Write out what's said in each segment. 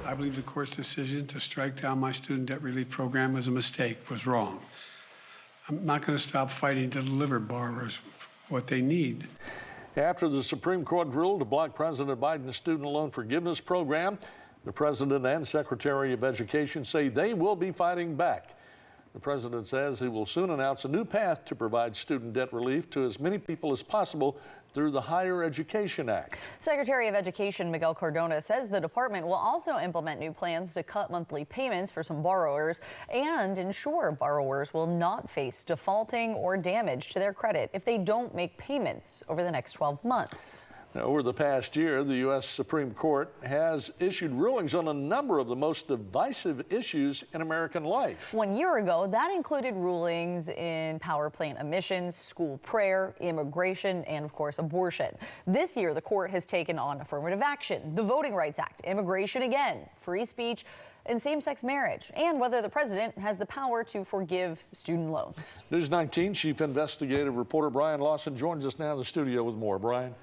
I believe the court's decision to strike down my student debt relief program was a mistake, was wrong. I'm not going to stop fighting to deliver borrowers what they need. After the Supreme Court ruled to block President Biden's student loan forgiveness program, the President and Secretary of Education say they will be fighting back. The President says he will soon announce a new path to provide student debt relief to as many people as possible through the Higher Education Act. Secretary of Education Miguel Cardona says the department will also implement new plans to cut monthly payments for some borrowers and ensure borrowers will not face defaulting or damage to their credit if they don't make payments over the next 12 months. Now, over the past year, the U.S. Supreme Court has issued rulings on a number of the most divisive issues in American life. 1 year ago, that included rulings in power plant emissions, school prayer, immigration, and of course, abortion. This year, the court has taken on affirmative action, the Voting Rights Act, immigration again, free speech, and same-sex marriage, and whether the president has the power to forgive student loans. News 19 Chief Investigative Reporter Brian Lawson joins us now in the studio with more. Brian.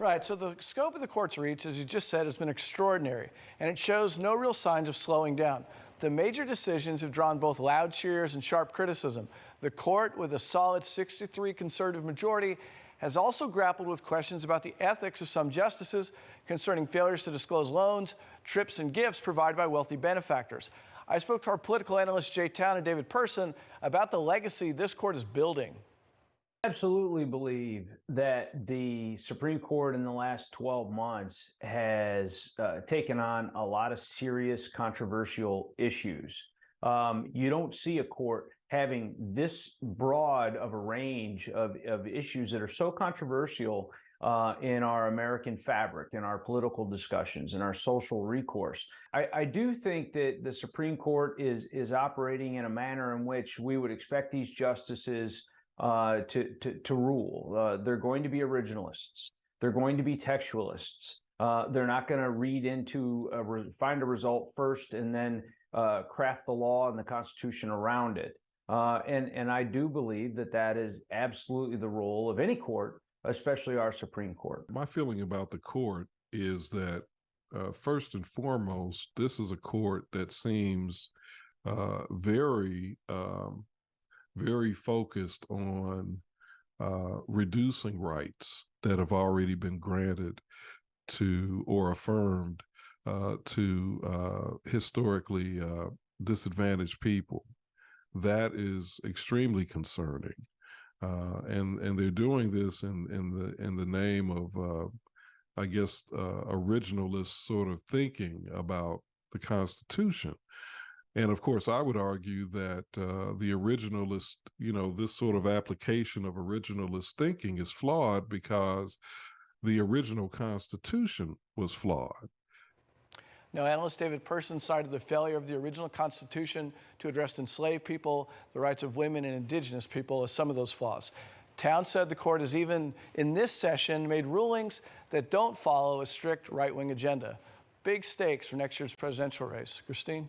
Right, so the scope of the court's reach, as you just said, has been extraordinary, and it shows no real signs of slowing down. The major decisions have drawn both loud cheers and sharp criticism. The court, with a solid 63 conservative majority, has also grappled with questions about the ethics of some justices concerning failures to disclose loans, trips, and gifts provided by wealthy benefactors. I spoke to our political analysts Jay Town and David Person about the legacy this court is building. I absolutely believe that the Supreme Court in the last 12 months has taken on a lot of serious controversial issues. You don't see a court having this broad of a range of issues that are so controversial in our American fabric, in our political discussions, in our social recourse. I do think that the Supreme Court is operating in a manner in which we would expect these justices to rule. They're going to be originalists. They're going to be textualists. They're not going to read into, find a result first and then craft the law and the Constitution around it. And I do believe that that is absolutely the role of any court, especially our Supreme Court. My feeling about the court is that first and foremost, this is a court that seems very focused on reducing rights that have already been granted to or affirmed to historically disadvantaged people. That is extremely concerning, and they're doing this in the name of I guess originalist sort of thinking about the Constitution. And of course, I would argue that the originalist, this sort of application of originalist thinking is flawed because the original Constitution was flawed. Now, analyst David Person cited the failure of the original Constitution to address enslaved people, the rights of women and indigenous people as some of those flaws. Town said the court has even, in this session, made rulings that don't follow a strict right-wing agenda. Big stakes for next year's presidential race. Christine?